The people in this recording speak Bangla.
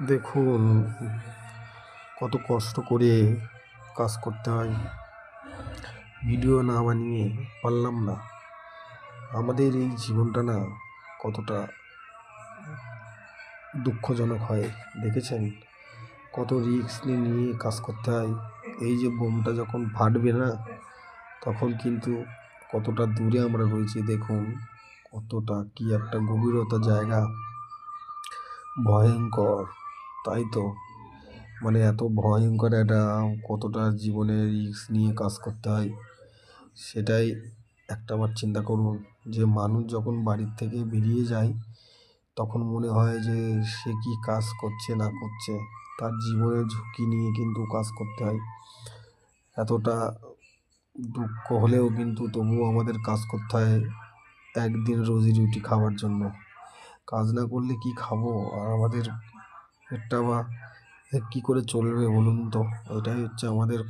দেখুন, কত কষ্ট করে কাজ করতে হয়। ভিডিও না বানিয়ে পারলাম না। আমাদের এই জীবনটা না কতটা দুঃখজনক হয় দেখেছেন? কত রিস্ক নিয়ে কাজ করতে হয়। এই যে বোমটা যখন ফাটবে না, তখন কিন্তু কতটা দূরে আমরা রয়েছি দেখুন। কতটা কি একটা গভীরতা জায়গা, ভয়ঙ্কর, তাই তো। মানে এত ভয়ঙ্কর একটা, কতটা জীবনের রিস্ক নিয়ে কাজ করতে হয় সেটাই একটাবার চিন্তা করুন। যে মানুষ যখন বাড়ির থেকে বেরিয়ে যায়, তখন মনে হয় যে সে কি কাজ করছে না করছে, তার জীবনের ঝুঁকি নিয়ে কিন্তু কাজ করতে হয়। এতটা দুঃখ হলেও কিন্তু তবুও আমাদের কাজ করতে হয় একদিন রুজি রুটি খাওয়ার জন্য। কাজ না করলে কি খাবো? আর আমাদের পেটটা বা কী করে চলবে বলুন তো? এটাই হচ্ছে আমাদের